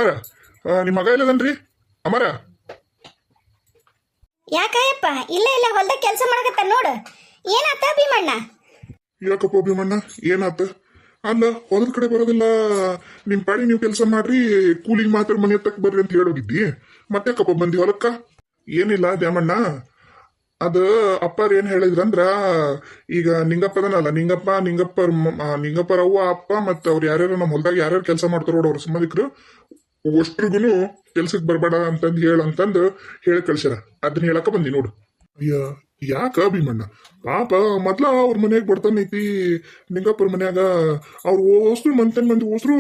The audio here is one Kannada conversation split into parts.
ಅಮರ ನಿಮ್ಮ ಮಗ ಇಲ್ಲದನ್ರಿ ಅಮರ. ಯಾಕಯ್ಯಪ್ಪ ಇಲ್ಲ ಇಲ್ಲ ಹೊಲ್ದಾಗ ಕೆಲಸ ಮಾಡಕತ್ತ ನೋಡು. ಏನಾತ ಭೀಮಣ್ಣ? ಯಾಕಪ್ಪ ಭೀಮಣ್ಣ ಏನಾತ? ಅಲ್ಲ ಹೊಲದ ಕಡೆ ಬರೋದಿಲ್ಲ, ನಿಮ್ ಪಾಡಿ ನೀವು ಕೆಲಸ ಮಾಡ್ರಿ, ಕೂಲಿಗೆ ಮಾತ್ರ ಮನೆ ಹತ್ತಕ್ ಬರ್ರಿ ಅಂತ ಹೇಳೋಗಿದ್ದಿ. ಮತ್ತೆ ಬಂದಿ ಹೊಲಕ್ಕ? ಏನಿಲ್ಲ ದ್ಯಾಮಣ್ಣ, ಅದ ಅಪ್ಪರ್ ಏನ್ ಹೇಳಿದ್ರಂದ್ರ, ಈಗ ನಿಂಗಪ್ಪದನಲ್ಲ ನಿಂಗಪ್ಪರ ಅವ್ವ ಅಪ್ಪ ಮತ್ತ ಅವ್ರು ಯಾರ್ಯಾರು ನಮ್ಮ ಹೊಲದಾಗ ಯಾರ್ಯಾರು ಕೆಲಸ ಮಾಡ್ತಾರ ನೋಡು ಅವ್ರ ಸಂಬಂಧಿಕರು ಅಷ್ಟ್ರಿಗುನು ಕೆಲ್ಸಕ್ ಬರ್ಬೇಡ ಅಂತಂದ್ ಹೇಳಂತಂದು ಹೇಳಿ ಕಳ್ಸ್ಯಾರ. ಅದನ್ನ ಹೇಳಕ ಬಂದಿ ನೋಡು. ಅಯ್ಯ ಯಾಕ ಭೀಮಣ್ಣ ಪಾಪ ಮೊದ್ಲ ಅವ್ರ ಮನ್ಯಾಗ ಬಡ್ತಾನೈತಿ, ನಿಂಗಪ್ಪರ ಮನ್ಯಾಗ ಅವ್ರು ಓಸ್ರು ಮಂದಿ ಓಸ್ರು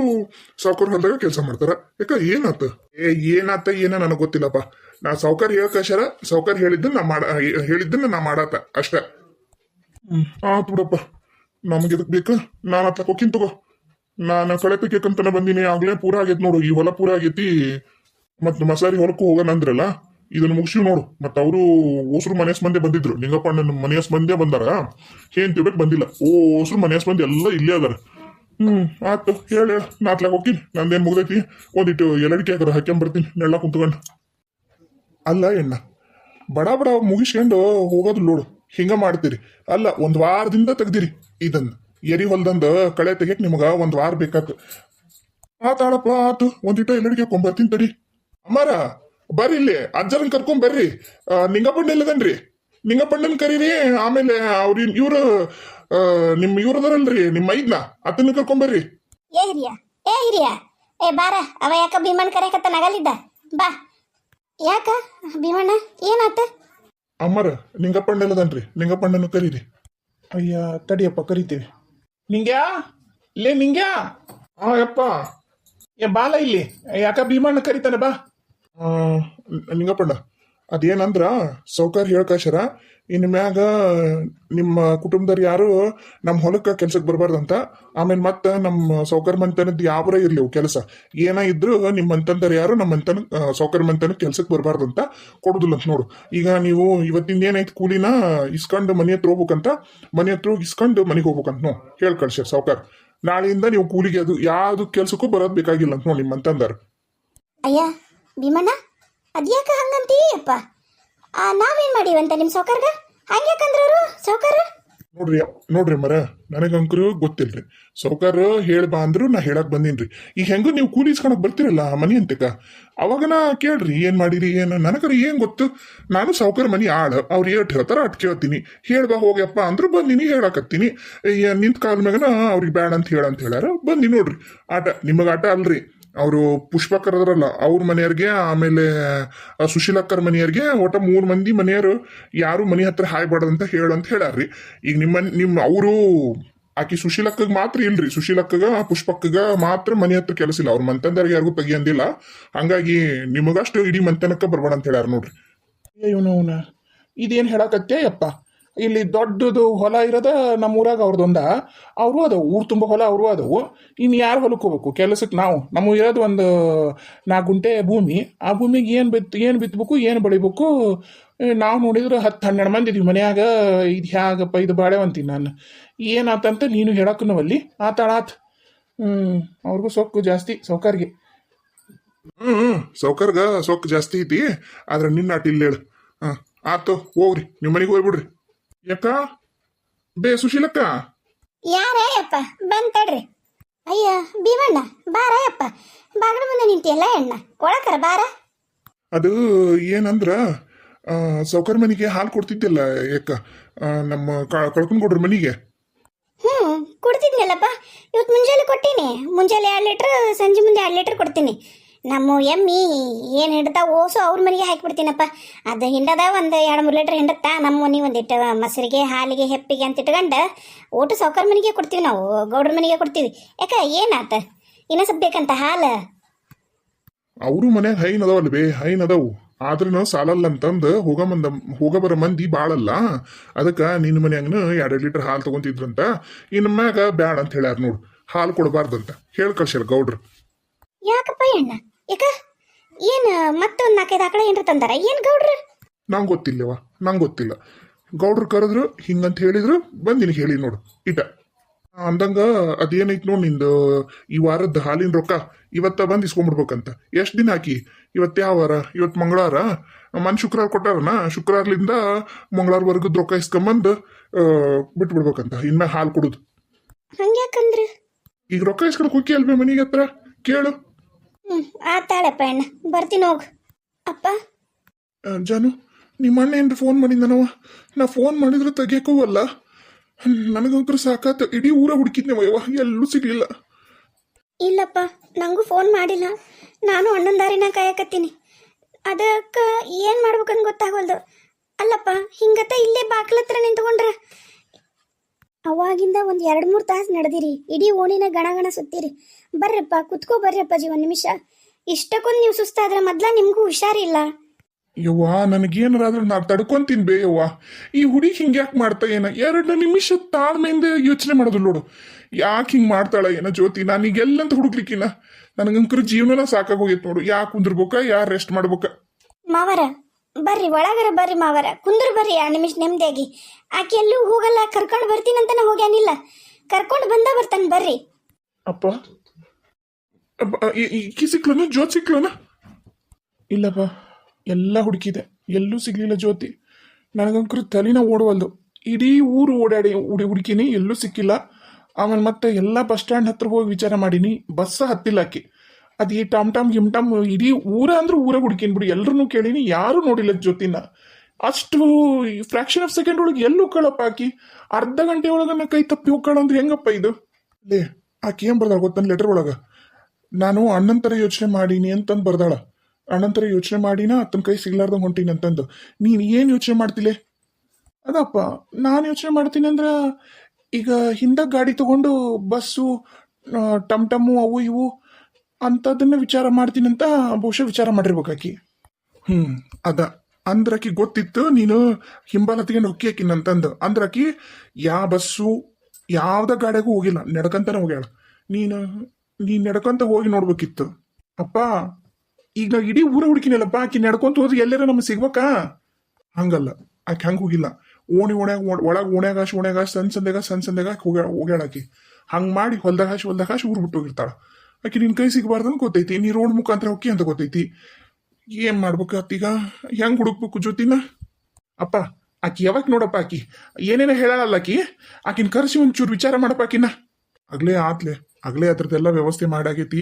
ಸಾವ್ಕಾರ ಹೊಲದಾಗ ಕೆಲಸ ಮಾಡ್ತಾರ. ಯಾಕ ಏನಾತ? ಏನಾತ ಏನ ನನಗ್ ಗೊತ್ತಿಲ್ಲಪ್ಪ. ನಾ ಸಾವ್ಕಾರ ಹೇಳ್ಕಶಾರ, ಸಾವ್ಕಾರ ಹೇಳಿದ್ದನ್ನ ನಾ ಮಾಡಾತ ಅಷ್ಟ. ಆತ್ ಬಿಡಪ್ಪ, ನಮ್ಗಿದಕ್ ಬೇಕು, ನಾನು ಅತ್ತ ಹೋಗಿನ್ ತಗೋ. ನಾನು ಕಳೆ ತೆಗಿಯಕಂತನ ಬಂದಿನಿ, ಆಗ್ಲೇ ಪೂರ ಆಗೈತಿ ನೋಡು, ಈ ಹೊಲ ಪೂರ ಆಗೈತಿ. ಮತ್ ಮಸಾರಿ ಹೊಲಕ್ಕೂ ಹೋಗೋಣ ಅಂದ್ರಲ್ಲ, ಇದನ್ನ ಮುಗಿಸಿ ನೋಡು. ಮತ್ತ ಅವರು ಓಸ್ರು ಮನೆಯಸ್ ಮಂದಿ ಬಂದಿದ್ರು, ನಿಂಗಪ್ಪಣ್ಣನ ಮನೆಯಸ್ ಮಂದಿಯ ಬಂದಾರ, ಏನ್ ತಿಳ್ಬೇಕು ಬಂದಿಲ್ಲ. ಓಸ್ರು ಮನೆಯಸ್ ಮಂದಿ ಎಲ್ಲ ಇಲ್ಲೇ ಅದಾರ. ಆತು ಹೇಳ ನಾತ್ಲಾಗ ಹೋಗ್ತೀನಿ, ನಂದೇನ್ ಮುಗ್ದೈತಿ, ಒಂದಿಟ್ಟು ಎಲ್ಲಡಿಕೆ ಹಾಕರ ಹಾಕ್ಯಂಡ್ ಬರ್ತೀನಿ ನೆಳ್ಳ ಕುಂತ್ಕೊಂಡು. ಅಲ್ಲ ಎಣ್ಣ ಬಡ ಮುಗಿಸ್ಕೊಂಡು ಹೋಗೋದು ನೋಡು, ಹಿಂಗ ಮಾಡ್ತೀರಿ. ಅಲ್ಲ ಒಂದ್ ವಾರದಿಂದ ತೆಗ್ದಿರಿ ಇದನ್ನ ಎರಿ ಹೊಲ್ದಂದ ಕಳೆ ತೆಗಿಯಕ್ ನಿಮಗ ಒಂದ್ ವಾರ ಬೇಕಾತು. ಆತಾಳಪ್ಪ ಆತು, ಒಂದಿಟ್ಟು ಎಲ್ಲಡಿಕೆ ಹಾಕೊಂಡ್ ತಡಿ. ಅಮ್ಮಾರ ಬರ್ರಿ, ಇಲ್ಲಿ ಅಜ್ಜರನ್ ಕರ್ಕೊಂಡ್ ಬರ್ರಿ. ನಿಂಗಪ್ಪಣ್ಣ ಇಲ್ಲದನ್ರಿ, ನಿಂಗಪ್ಪಣ್ಣನ್ ಕರೀರಿ. ಆಮೇಲೆ ಅವ್ರ ಇವ್ರು ಇವ್ರದಾರಲ್ರಿ ನಿಮ್ಮ ಐದ್ನ ಅತನ್ನ ಕರ್ಕೊಂಡ್ ಬರ್ರಿ. ಏ ಹಿರಿಯ ಏ ಬಾರ, ಅವ ಯಾಕ ಭೀಮಣ್ಣ ಕರೆಯಕತ್ತ ನಗಲಿದ್ದ ಬಾ. ಯಾಕ ಭೀಮಣ್ಣ ಏನಾತ? ಅಮ್ಮರ ನಿಂಗಪ್ಪಣ್ಣ ಇಲ್ಲದನ್ರಿ, ನಿಂಗಪ್ಪಣ್ಣನ ಕರೀರಿ. ಅಯ್ಯ ತಡಿಯಪ್ಪ ಕರಿತೀವಿ. ನಿಂಗ್ಯಾ ಲೇ ನಿಂಗ್ಯಾ, ಯಪ್ಪ ಏ ಬಾಲ ಇಲ್ಲಿ, ಯಾಕ ಭೀಮಣ್ಣ ಕರಿತಾನೆ ಬಾ. ನಿಂಗಪ್ಪಣ್ಣ ಅದೇನಂದ್ರ ಸೌಕರ್ಯ ಹೇಳ್ಕಶರ, ಇನ್ ಮ್ಯಾಗ ನಿಮ್ಮ ಕುಟುಂಬದವ್ರು ಯಾರು ನಮ್ಮ ಹೊಲಕ್ಕ ಕೆಲ್ಸಕ್ಕೆ ಬರಬಾರ್ದಂತ. ಆಮೇಲೆ ಮತ್ತೆ ನಮ್ಮ ಸೌಕರ್ಯ ಮಂತನದ್ ಯಾವ್ರ ಇರ್ಲಿ ಕೆಲಸ ಏನ ಇದ್ರು ನಿಮ್ಮ ಮಂತಂದರ್ ಯಾರು ನಮ್ಮ ಮಂತನ ಸೌಕರ್ಯ ಮಂತನ ಕೆಲ್ಸಕ್ಕೆ ಬರಬಾರ್ದಂತ ಕೊಡುದಿಲ್ಲ ಅಂತ ನೋಡು. ಈಗ ನೀವು ಇವತ್ತಿಂದ ಏನೈತಿ ಕೂಲಿನ ಇಸ್ಕೊಂಡು ಮನೆ ಹತ್ರ ಹೋಗ್ಬೇಕಂತ, ಮನೆ ಹತ್ರ ಹೋಗಿ ಇಸ್ಕೊಂಡು ಮನೆಗೆ ಹೋಗ್ಬೇಕಂತ ನೋ ಹೇಳ್ ಕಳ್ಸ್ಯಾರ ಸಾವ್ಕಾರ. ನಾಳೆಯಿಂದ ನೀವು ಕೂಲಿಗೆ ಅದು ಯಾವ್ದು ಕೆಲ್ಸಕ್ಕೂ ಬರೋದ್ ಬೇಕಾಗಿಲ್ಲ ಅಂತ ನೋಡಿ ನಿಮ್ಮ ಮಂತಂದಾರ. ಅಯ್ಯ ಭೀಮಣ್ಣ ಅದ್ಯಾಕ ಹಂಗಂತೀಯಪ್ಪ? ನಾವೇನ್ ಮಾಡೀವಂತ ನಿಮ್ ಸೌಕರ್ಗ ಹಂಗ್ಯಾಕಂದ್ರವ್ರು ಸೌಕರ್? ನೋಡ್ರಿ ಮರ, ನನಗಂಕರು ಗೊತ್ತಿಲ್ರಿ. ಸೌಕರ್ ಹೇಳಿ ಬಾ ಅಂದ್ರು ನಾ ಹೇಳಕ್ ಬಂದೀನ್ರಿ. ಈಗ ಹೆಂಗು ನೀವು ಕೂಲಿ ಇಸ್ಕೊಳಕ್ ಬರ್ತಿರಲ್ಲ ಮನಿ ಅಂತಕ, ಅವಾಗನ ಕೇಳ್ರಿ ಏನ್ ಮಾಡಿರಿ ಏನು, ನನಗರ ಏನ್ ಗೊತ್ತು. ನಾನು ಸೌಕರ್ ಮನಿ ಆಳ, ಅವ್ರು ಏಟ್ ಹೇಳ್ತಾರ ಅಟ್ ಕೇಳ್ತೀನಿ. ಹೇಳ್ಬಾ ಹೋಗ್ಯಪ್ಪ ಅಂದ್ರು ಬಂದಿನಿ ಹೇಳಕತ್ತೀನಿ. ನಿಂತ ಕಾಲ ಮ್ಯಾಗನ ಅವ್ರಿಗೆ ಬ್ಯಾಡ ಅಂತ ಹೇಳ್ಯಾರ ಬಂದಿ ನೋಡ್ರಿ. ಆಟ ನಿಮಗ ಆಟ ಅಲ್ರಿ. ಅವರು ಪುಷ್ಪಕರದ್ರಲ್ಲ ಅವ್ರ ಮನೆಯವ್ರಿಗೆ, ಆಮೇಲೆ ಸುಶೀಲಕ್ಕರ್ ಮನೆಯವ್ರಿಗೆ, ಒಟ್ಟ 3 ಮಂದಿ ಮನೆಯವರು ಯಾರು ಮನೆ ಹತ್ರ ಹಾಯ್ಬಾರ್ದಂತ ಹೇಳಂತ ಹೇಳ್ಯಾರ್ರಿ. ಈಗ ನಿಮ್ಮ ಅವರು ಆಕಿ ಸುಶೀಲಕ್ಕಗ್ ಮಾತ್ರ ಇಲ್ರಿ, ಸುಶೀಲಕ್ಕಗ ಪುಷ್ಪಕ್ಕಗ ಮಾತ್ರ ಮನೆ ಹತ್ರ ಕೆಲಸ ಇಲ್ಲ, ಅವ್ರ ಮಂತಂದರಿಗೆ ಯಾರಿಗೂ ತೆಗಿಯಂದಿಲ್ಲ. ಹಂಗಾಗಿ ನಿಮಗಷ್ಟು ಇಡೀ ಮಂತನಕ್ಕ ಬರ್ಬೇಡ ಅಂತ ಹೇಳ್ಯಾರ ನೋಡ್ರಿ. ಇವನವನ ಇದೇನ್ ಹೇಳಕತ್ತೆ ಯಪ್ಪ? ಇಲ್ಲಿ ದೊಡ್ಡದು ಹೊಲ ಇರೋದ ನಮ್ಮೂರಾಗ ಅವ್ರದೊಂದ, ಅವರು ಅದಾವು, ಊರು ತುಂಬ ಹೊಲ ಅವರು ಅದಾವು. ಇನ್ನು ಯಾರು ಹೊಲಕ್ಕೆ ಹೋಗ್ಬೇಕು ಕೆಲಸಕ್ಕೆ? ನಮಗೆ ಇರೋದು ಒಂದು 4 ಗುಂಟೆ ಭೂಮಿ. ಆ ಭೂಮಿಗೆ ಏನು ಬಿತ್ತಬೇಕು ಏನು ಬೆಳಿಬೇಕು? ನಾವು ನೋಡಿದ್ರೆ 10-12 ಮಂದಿ ಇದೀವಿ ಮನ್ಯಾಗ. ಇದು ಹೇಗಪ್ಪ ಇದು ಬಾಳೆವಂತೀನಿ ನಾನು. ಏನಾತಂತ ನೀನು ಹೇಳಕ್ಕನವಲ್ಲಿ ಆತಾಳಾತ್. ಅವ್ರಿಗೂ ಸೊಕ್ಕು ಜಾಸ್ತಿ ಸೌಕರ್ಗೆ. ಸೌಕರ್ಗ ಸೊಕ್ಕು ಜಾಸ್ತಿ ಐತಿ, ಆದ್ರೆ ನಿನ್ನ ಆಟ ಇಲ್ಲ ಹೇಳು. ಆತು ಹೋಗ್ರಿ, ನಿಮ್ಮ ಮನೆಗೆ ಹೋಗ್ಬಿಡ್ರಿ. ಯಾಕ ಬೇ ಸುಶೀಲಕ್ಕ? ಯಾರಯ್ಯಪ್ಪ ಬಂತಡ್ರಿ. ಅಯ್ಯ ಭೀಮಣ್ಣ ಬಾರಯ್ಯಪ್ಪ, ಬಾಗಡ ಮುಂದೆ ನಿಂತಿಯಲ್ಲ ಎಣ್ಣ, ಒಳಕರ ಬಾರ. ಅದು ಏನಂದ್ರ ಸೌಕರ್ ಮನಿಗೆ ಹಾಲು ಕೊಡ್ತಿದ್ದಲ್ಲ ಯಾಕ, ನಮ್ಮ ಕಳ್ಕೊಂಡ್ ಕೊಡ್ರಿ ಮನಿಗೆ. ಕೊಡ್ತಿದ್ನಲ್ಲಪ್ಪ, ಇವತ್ತು ಮುಂಜಾನೆ ಕೊಟ್ಟೀನಿ. ಮುಂಜಾನೆ 2 ಲೀಟ್ರ್, ಸಂಜೆ ಮುಂದೆ 2 ಲೀಟ್ರ್ ಕೊಡ್ತೀನಿ. ನಮ್ಮ ಎಮ್ಮಿ ಏನು ಹಿಡ್ತಾವ ಓಸು ಅವ್ರ ಮನೆಗೆ ಹಾಕಿಬಿಡ್ತೀನಪ್ಪ. ಅದು ಹಿಂಡದ ಒಂದು 2-3 ಲೀಟ್ರ್ ಹಿಂಡತ್ತಾ, ನಮ್ಮ ಮನೆ ಒಂದಿಟ್ಟು ಮೊಸರಿಗೆ ಹಾಲಿಗೆ ಹೆಪ್ಪಿಗೆ ಅಂತ ಇಟ್ಕೊಂಡು ಓಟು ಸೌಕರ್ ಮನೆಗೆ ಕೊಡ್ತೀವಿ, ನಾವು ಗೌಡ್ರ ಮನೆಗೆ ಕೊಡ್ತೀವಿ. ಯಾಕ ಏನಾತ ಇನ್ನ ಸ್ವಲ್ಪ ಬೇಕಂತ ಹಾಲು? ಅವರು ಮನ್ಯಾಗ ಹೈನ್ ಅದಾವಲ್ಲ ಬೇ, ಹೈನ್ ಅದಾವು, ಆದ್ರೂ ಸಾಲಲ್ಲ ಅಂತಂದು ಹೋಗ ಬರೋ ಮಂದಿ ಬಾಳಲ್ಲ. ಅದಕ್ಕೆ ನಿನ್ನ ಮನ್ಯಾಗನು 2 ಲೀಟ್ರ್ ಹಾಲು ತಗೊಂತಿದ್ರಂತ. ಇನ್ನು ಮ್ಯಾಗ ಬ್ಯಾಡ ಅಂತ ಹೇಳ್ಯಾರ ನೋಡು, ಹಾಲು ಕೊಡಬಾರ್ದಂತ ಹೇಳಿ ಕಳ್ಸ್ಯಾರ ಗೌಡ್ರು. ಯಾಕಪ್ಪ ಅಣ್ಣ? ಯಾಕ ಏನು ಮತ್ತೊಂದು 4-5 ಆಕಳ ಏನ್ರ ತಂದಾರ ಏನು ಗೌಡ್ರ? ನಂಗೆ ಗೊತ್ತಿಲ್ಲವ, ನಂಗೆ ಗೊತ್ತಿಲ್ಲ. ಗೌಡ್ರು ಕರೆದ್ರು ಹಿಂಗಂತ ಹೇಳಿದ್ರು ಬಂದಿನಿ ಹೇಳಿ ನೋಡು ಇಟ. ಅಂದಂಗ ಅದೇನೈತ್ ನೋಡ್ ನಿಂದು ಈ ವಾರದ ಹಾಲಿನ ರೊಕ್ಕ ಇವತ್ತ ಬಂದ್ ಇಸ್ಕೊಂಡ್ಬಿಡ್ಬೇಕಂತ ಎಷ್ಟ್ ದಿನ ಹಾಕಿ ಇವತ್ತು ಯಾವ ವಾರ ಇವತ್ತು ಮಂಗಳವಾರ ಮನ್ ಶುಕ್ರವಾರ ಕೊಟ್ಟಾರನ ಶುಕ್ರವಾರಲಿಂದ ಮಂಗಳವಾರ ವರ್ಗದ ರೊಕ್ಕ ಇಸ್ಕೊಂಬಂದು ಬಿಟ್ಬಿಡ್ಬೇಕಂತ ಇನ್ಮ್ಯಾಗ ಹಾಲು ಕೊಡುದು ಹಂಗ್ಯಾಕಂದ್ರ ಈಗ ರೊಕ್ಕ ಇಸ್ಕೊಂಡು ಕುಕ್ಕಿ ಅಲ್ಬೇ ಮನಿಗೆ ಹತ್ರ ಕೇಳು. ಆತಾಳಪ್ಪ ಅಣ್ಣ ಬರ್ತೀನಿ ಹೋಗು. ಅಪ್ಪ ಜಾನು ನಿಮ್ಮ ಅಣ್ಣ ಏನ್ರ ಫೋನ್ ಮಾಡಿದ್ದನವ ನಾ ಫೋನ್ ಮಾಡಿದ್ರೆ ತೆಗಿಯಕ್ಕೂ ಅಲ್ಲ ನನಗಂಕರು ಸಾಕಾತ ಇಡೀ ಊರ ಹುಡುಕಿದ್ನೇವ ಎಲ್ಲೂ ಸಿಗ್ಲಿಲ್ಲ. ಇಲ್ಲಪ್ಪ ನಂಗೂ ಫೋನ್ ಮಾಡಿಲ್ಲ, ನಾನು ಅಣ್ಣನ ದಾರಿನ ಕಾಯಕತ್ತೀನಿ. ಅದಕ್ಕೆ ಏನು ಮಾಡ್ಬೇಕಂತ ಗೊತ್ತಾಗೋಲ್ದು. ಅಲ್ಲಪ್ಪ ಹಿಂಗತ್ತ ಇಲ್ಲೇ ಬಾಕ್ಲ ಹತ್ರ ನಿಂತ್ಕೊಂಡ್ರ ಅವಾಗಿಂದ ಒಂದು 2-3 ತಾಸು ನಡೆದಿರಿ, ಇಡೀ ಓಣಿನ ಗಣಗಣ ಸುತ್ತೀರಿ. ಬರ್ರಪ್ಪ ಕುತ್ಕೋ ಬರ್ರಪ್ಪ ಒಂದು ನಿಮಿಷ. ಇಷ್ಟಕ್ಕೊಂದು ನೀವು ಸುಸ್ತಾದ್ರೆ ಮೊದ್ಲ ನಿಮಗೂ ಹುಷಾರಿಲ್ಲ. ಯವ್ವ ನನಗೇನಾರಾದ್ರೂ ನಾ ತಡ್ಕೊಂತೀನಿ ಬೇ ಯವ್ವ. ಈ ಹುಡುಗಿ ಹಿಂಗ್ಯಾಕೆ ಮಾಡ್ತಾ ಏನ 2 ನಿಮಿಷ ತಾಳ್ಮೆಯಿಂದ ಯೋಚನೆ ಮಾಡೋದು ನೋಡು. ಯಾಕೆ ಹಿಂಗೆ ಮಾಡ್ತಾಳ ಏನ ಜ್ಯೋತಿ? ನಾನೀಗ ಎಲ್ಲಂತ ಹುಡುಕ್ಲಿಕ್ಕಿನ ನನಗಂಕರ ಜೀವನನ ಸಾಕಾಗೋಗೈತೆ ನೋಡು. ಯಾಕೆ ಕುಂದಿರ್ಬೇಕ ಯಾರು ರೆಸ್ಟ್ ಮಾಡ್ಬೇಕ? ಮಾವರ ಬರ್ರಿ ಒಳಗರ ಬರ್ರಿ ಮಾವರ, ಕುಂದ್ರ ಬರ್ರಿ 2 ನಿಮಿಷ ನೆಮ್ಮದಿಯಾಗಿ. ಆಕೆ ಎಲ್ಲೂ ಹೋಗಲ್ಲ, ಕರ್ಕೊಂಡು ಬರ್ತೀನಂತಾನೆ ಹೋಗ್ಯಾನಿಲ್ಲ, ಕರ್ಕೊಂಡು ಬರ್ತಾನೆ ಬರ್ರಿ. ಅಪ್ಪ ಈಕಿ ಸಿಕ್ಲನ ಜ್ಯೋತಿ ಸಿಕ್ಲನ? ಇಲ್ಲಪ್ಪ, ಎಲ್ಲ ಹುಡುಕಿದೆ, ಎಲ್ಲೂ ಸಿಗ್ಲಿಲ್ಲ ಜ್ಯೋತಿ. ನನಗಂಕರು ತಲೆನ ಓಡವಲ್ದು. ಇಡೀ ಊರು ಓಡಾಡಿ ಹುಡುಕಿನಿ, ಎಲ್ಲೂ ಸಿಕ್ಕಿಲ್ಲ. ಆಮೇಲೆ ಮತ್ತೆ ಎಲ್ಲ ಬಸ್ ಸ್ಟ್ಯಾಂಡ್ ಹತ್ರ ಹೋಗಿ ವಿಚಾರ ಮಾಡೀನಿ, ಬಸ್ಸ ಹತ್ತಿಲ್ಲ ಆಕಿ. ಅದು ಈ ಟಾಮ್ ಗಿಮ್ಟಾಮ್ ಇಡೀ ಊರ ಅಂದ್ರೆ ಊರ ಹುಡುಕಿನ್ ಬಿಡಿ, ಎಲ್ಲರನ್ನೂ ಕೇಳೀನಿ, ಯಾರೂ ನೋಡಿಲ್ಲ ಜ್ಯೋತಿನ. ಅಷ್ಟು ಫ್ರಾಕ್ಷನ್ ಆಫ್ ಸೆಕೆಂಡ್ ಒಳಗೆ ಎಲ್ಲೂ ಕಳಪ್ಪ ಆಕಿ. ಅರ್ಧ ಗಂಟೆ ಒಳಗನ್ನ ಕೈ ತಪ್ಪಿ ಹೋಗ್ಕಳ ಅಂದ್ರೆ ಹೆಂಗಪ್ಪ ಇದು? ಲೇ ಆಕಿ ಏನ್ ಬರ್ದಾಳ ಗೊತ್ತನ್ ಲೆಟರ್ ಒಳಗ? ನಾನು ಅಣ್ಣನ ಥರ ಯೋಚನೆ ಮಾಡೀನಿ ಅಂತಂದು ಬರ್ದಾಳ. ಅಣ್ಣನ ಥರ ಯೋಚನೆ ಮಾಡಿನ ಅತ್ತನ ಕೈ ಸಿಗ್ಲಾರ್ದಂಗೆ ಹೊಂಟೀನಿ ಅಂತಂದು. ನೀನು ಏನು ಯೋಚನೆ ಮಾಡ್ತಿಲೆ? ಅದಪ್ಪ ನಾನು ಯೋಚನೆ ಮಾಡ್ತೀನಿ ಅಂದ್ರೆ ಈಗ ಹಿಂದೆ ಗಾಡಿ ತಗೊಂಡು ಬಸ್ಸು ಟಮ್ ಅವು ಇವು ಅಂಥದನ್ನ ವಿಚಾರ ಮಾಡ್ತೀನಿ ಅಂತ ಬಹುಶಃ ವಿಚಾರ ಮಾಡಿರ್ಬೇಕಾಕಿ. ಅದ ಅಂದ್ರಕಿ ಗೊತ್ತಿತ್ತು ನೀನು ಹಿಂಬಾಲ ಹತ್ಕೊಂಡು ಹೊಕ್ಕಿ ಹಾಕಿನಂತಂದು. ಅಂದ್ರಕಿ ಯಾವ ಬಸ್ಸು ಯಾವ್ದ ಗಾಡಿಯಾಗೂ ಹೋಗಿಲ್ಲ, ನಡ್ಕಂತಾನೆ ಹೋಗ್ಯಾಳ. ನೀನು ನಡ್ಕೊಂತ ಹೋಗಿ ನೋಡ್ಬೇಕಿತ್ತು. ಅಪ್ಪ ಈಗ ಇಡೀ ಊರ ಹುಡುಕಿನಲ್ಲಪ್ಪ, ಆಕಿ ನಡ್ಕೊಂತ ಹೋದ್ರೆ ಎಲ್ಲಾರ ನಮ್ಗೆ ಸಿಗ್ಬೇಕಾ? ಹಂಗಲ್ಲ, ಆಕೆ ಹಂಗೆ ಹೋಗಿಲ್ಲ. ಒಳಗೆ ಓಣ್ಯಾಗ ಸಣ್ಣ ಸಂದೆಗ ಹೋಗ್ಯಾಳ ಆಕಿ. ಹಂಗೆ ಮಾಡಿ ಹೊಲ್ದಾಗ ಹಾಶಿ ಊರು ಬಿಟ್ಟು ಹೋಗಿರ್ತಾಳ. ಆಕಿ ನಿನ್ ಕೈ ಸಿಗಬಾರ್ದಂತ ಗೊತ್ತೈತಿ, ನೀ ರೋಡ್ ಮುಖಾಂತರ ಹೊಕ್ಕಿ ಅಂತ ಗೊತ್ತೈತಿ. ಏನ್ ಮಾಡ್ಬೇಕಾತೀಗ? ಹೆಂಗ್ ಹುಡುಕ್ಬೇಕು ಜ್ಯೋತಿನ? ಅಪ್ಪ ಆಕಿ ಯಾವಾಗ ನೋಡಪ್ಪ, ಆಕಿ ಏನೇನೋ ಹೇಳಲ್ಲ, ಆಕಿನ ಕರೆಸಿ ಒಂಚೂರು ವಿಚಾರ ಮಾಡಪ್ಪ ಆಕಿನ. ಆಗ್ಲೇ ಅದ್ರದ್ದೆಲ್ಲ ವ್ಯವಸ್ಥೆ ಮಾಡಾಗೈತಿ.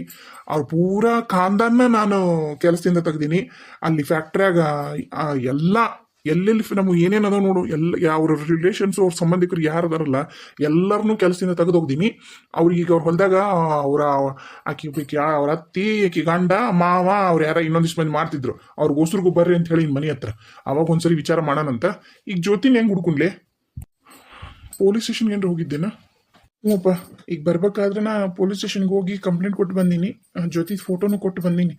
ಅವ್ರ ಪೂರಾ ಖಾನ್ದಾನ್ನ ನಾನು ಕೆಲಸದಿಂದ ತೆಗ್ದೀನಿ. ಅಲ್ಲಿ ಫ್ಯಾಕ್ಟ್ರಿಯಾಗ ಎಲ್ಲ ಎಲ್ಲೆಲ್ಲಿ ನಮಗೆ ಏನೇನು ಅದಾವ ನೋಡು, ಅವ್ರ ರಿಲೇಷನ್ಸ್ ಅವ್ರ ಸಂಬಂಧಿಕರು ಯಾರು ಅದಾರಲ್ಲ ಎಲ್ಲರನ್ನೂ ಕೆಲಸದಿಂದ ತೆಗೆದೋಗ್ದೀನಿ. ಅವ್ರಿಗೆ ಅವ್ರ ಹೊಲದಾಗ ಆಕಿ ಅವ್ರ ಅತ್ತಿ, ಆಕಿ ಗಂಡ, ಮಾವ ಅವ್ರು ಯಾರ ಇನ್ನೊಂದಿಷ್ಟು ಮಂದಿ ಮಾಡ್ತಿದ್ರು. ಅವ್ರಿಗೋಸ್ರಿಗೂ ಬರ್ರಿ ಅಂತ ಹೇಳಿ ಮನೆ ಹತ್ರ. ಅವಾಗ ಒಂದ್ಸರಿ ವಿಚಾರ ಮಾಡೋಣಂತ. ಈಗ ಜ್ಯೋತಿನ ಹೆಂಗ್ ಹುಡ್ಕೊಂಡ್ಲೆ? ಪೊಲೀಸ್ ಸ್ಟೇಷನ್ಗೆ ಏನ್ರ ಹೋಗಿದ್ದೇನಾ? ಹ್ಞೂಪ್ಪ, ಈಗ ಬರ್ಬೇಕಾದ್ರೆ ನಾ ಪೊಲೀಸ್ ಸ್ಟೇಷನ್ಗೆ ಹೋಗಿ ಕಂಪ್ಲೇಂಟ್ ಕೊಟ್ಟು ಬಂದೀನಿ. ಜ್ಯೋತಿ ಫೋಟೋನು ಕೊಟ್ಟು ಬಂದೀನಿ.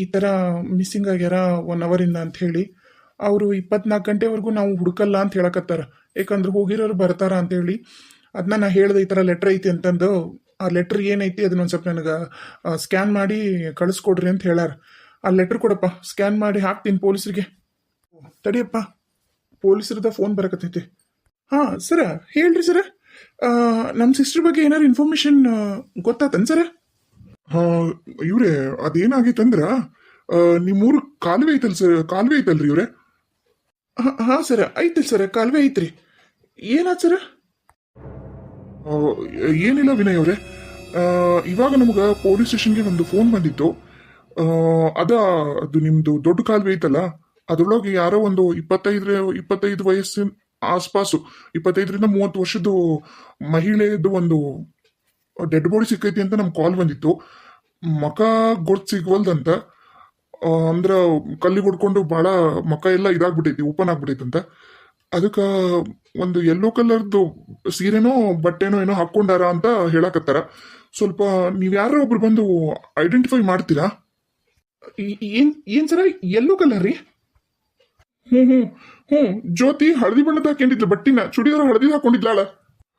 ಈ ಥರ ಮಿಸ್ಸಿಂಗ್ ಆಗ್ಯಾರ 1 ಅವರಿಂದ ಅಂತ ಹೇಳಿ. ಅವರು 24 ಗಂಟೆವರೆಗೂ ನಾವು ಹುಡುಕಲ್ಲ ಅಂತ ಹೇಳಕತ್ತಾರ, ಯಾಕಂದ್ರೆ ಹೋಗಿರೋರು ಬರ್ತಾರ ಅಂತ ಹೇಳಿ. ಅದನ್ನ ನಾ ಹೇಳ್ದೆ ಈ ಥರ ಲೆಟ್ರ್ ಐತಿ ಅಂತಂದು. ಆ ಲೆಟ್ರ್ ಏನೈತಿ ಅದನ್ನೊಂದು ಸ್ವಲ್ಪ ನನಗೆ ಸ್ಕ್ಯಾನ್ ಮಾಡಿ ಕಳಿಸ್ಕೊಡ್ರಿ ಅಂತ ಹೇಳ್ಯಾರ. ಆ ಲೆಟ್ರ್ ಕೊಡಪ್ಪ, ಸ್ಕ್ಯಾನ್ ಮಾಡಿ ಹಾಕ್ತೀನಿ ಪೊಲೀಸರಿಗೆ. ತಡಿಯಪ್ಪ, ಪೊಲೀಸರದ ಫೋನ್ ಬರಕತ್ತೈತಿ. ಹಾಂ ಸರ, ಹೇಳ್ರಿ ಸರ, ನಮ್ಮ ಸಿಸ್ಟರ್ ಬಗ್ಗೆ ಏನಾರು ಇನ್ಫಾರ್ಮೇಶನ್ ಗೊತ್ತಾತನ್ ಸರ? ಇವ್ರೆ ಅದೇನಾಗೈತಂದ್ರ ನಿಮ್ಮೂರು ಕಾಲುವೆ ಐತಲ್ರಿ ಇವ್ರೆ? ಹಾಂ ಸರ, ಐತಿ ಸರ, ಕಾಲುವೆ ಐತ್ರಿ. ಏನಾಯ್ತು ಸರ? ಏನಿಲ್ಲ ವಿನಯ್ ಅವ್ರೆ, ಇವಾಗ ನಮ್ಗೆ ಪೊಲೀಸ್ ಸ್ಟೇಷನ್ಗೆ ಒಂದು ಫೋನ್ ಬಂದಿತ್ತು. ಅದು ನಿಮ್ದು ದೊಡ್ಡ ಕಾಲುವೆ ಐತಲ್ಲ, ಅದ್ರೊಳಗೆ ಯಾರೋ ಒಂದು 25 ವಯಸ್ಸಿನ ಆಸ್ಪಾಸು 25ರಿಂದ 30 ವರ್ಷದ್ದು ಮಹಿಳೆಯದು ಒಂದು ಡೆಡ್ ಬಾಡಿ ಸಿಕ್ಕೈತಿ ಅಂತ ನಮ್ಗೆ ಕಾಲ್ ಬಂದಿತ್ತು. ಮಕ ಗೊತ್ತು ಸಿಗ್ವಲ್ದಂತ, ಅಂದ್ರ ಕಲ್ಲಿಗೆ ಹೊಡ್ಕೊಂಡು ಭಾಳ ಮಕ ಎಲ್ಲ ಇದಾಗ್ಬಿಟ್ಟೈತಿ, ಓಪನ್ ಆಗ್ಬಿಟ್ಟೈತಿ ಅಂತ. ಅದಕ್ಕೆ ಒಂದು ಯೆಲ್ಲೋ ಕಲರ್ದು ಸೀರೆನೋ ಬಟ್ಟೆನೋ ಏನೋ ಹಾಕ್ಕೊಂಡಾರ ಅಂತ ಹೇಳಕತ್ತಾರ. ಸ್ವಲ್ಪ ನೀವು ಯಾರೋ ಒಬ್ರು ಬಂದು ಐಡೆಂಟಿಫೈ ಮಾಡ್ತೀರಾ? ಏನ್ ಸರ, ಯೆಲ್ಲೋ ಕಲರ್ ರೀ? ಹ್ಞೂ ಜ್ಯೋತಿ ಹಳದಿ ಬಣ್ಣದ ಹಾಕೊಂಡಿದ್ಲು ಬಟ್ಟಿನ, ಚುಡಿದಾರ ಹಳದಿ ಹಾಕೊಂಡಿದ್ಲಾಳ.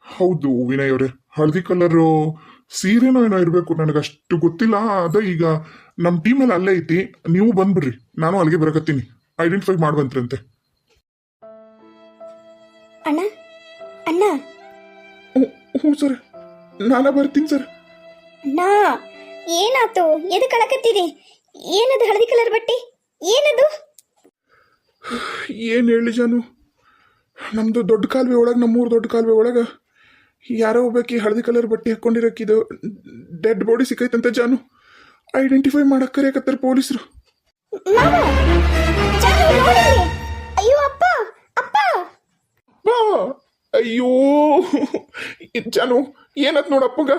ಹೌದು ವಿನಯ್ ಅವ್ರೆ, ಹಳದಿ ಕಲರ್ ಸೀರೆನೋ ಏನೋ ಇರಬೇಕು, ನನಗಷ್ಟು ಗೊತ್ತಿಲ್ಲ. ಅದ ಈಗ ನಮ್ಮ ಟೀಮಲ್ಲಿ ಅಲ್ಲೇ ಐತಿ, ನೀವು ಬಂದ್ಬಿಡ್ರಿ, ನಾನು ಅಲ್ಲಿಗೆ ಬರಕತ್ತೀನಿ, ಐಡೆಂಟಿಫೈ ಮಾಡ್ಬಂತ್ರಂತೆ. ಅಣ್ಣ ಅಣ್ಣ ಹ್ಞೂ ಸರ್, ನಾನ ಬರ್ತೀನಿ ಸರ್. ನಾ ಏನಾತು? ಎದು ಕಳಕತ್ತೀರಿ? ಏನದು ಹಳದಿ ಕಲರ್ ಬಟ್ಟೆ? ಏನದು? ಏನು ಹೇಳಿ ಜಾನು, ನಮ್ಮದು ದೊಡ್ಡ ಕಾಲುವೆ ಒಳಗೆ, ನಮ್ಮೂರು ದೊಡ್ಡ ಕಾಲುವೆ ಒಳಗೆ ಯಾರೋ ಒಬ್ಬಾಕಿ ಹಳದಿ ಕಲರ್ ಬಟ್ಟೆ ಹಾಕ್ಕೊಂಡಿರಕ್ಕಿದು ಡೆಡ್ ಬಾಡಿ ಸಿಕ್ಕೈತಂತೆ ಜಾನು. ಐಡೆಂಟಿಫೈ ಮಾಡಕ್ಕೆ ಕರೆಯಕತ್ತಾರ ಪೊಲೀಸರು. ಮಾವ, ಜಾನು ನೋಡಿಲ್ಲಿ. ಅಯ್ಯೋ ಅಪ್ಪ, ಅಪ್ಪ. ಅಯ್ಯೋ ಜಾನು, ಏನತ್ ನೋಡಪ್ಪಗ.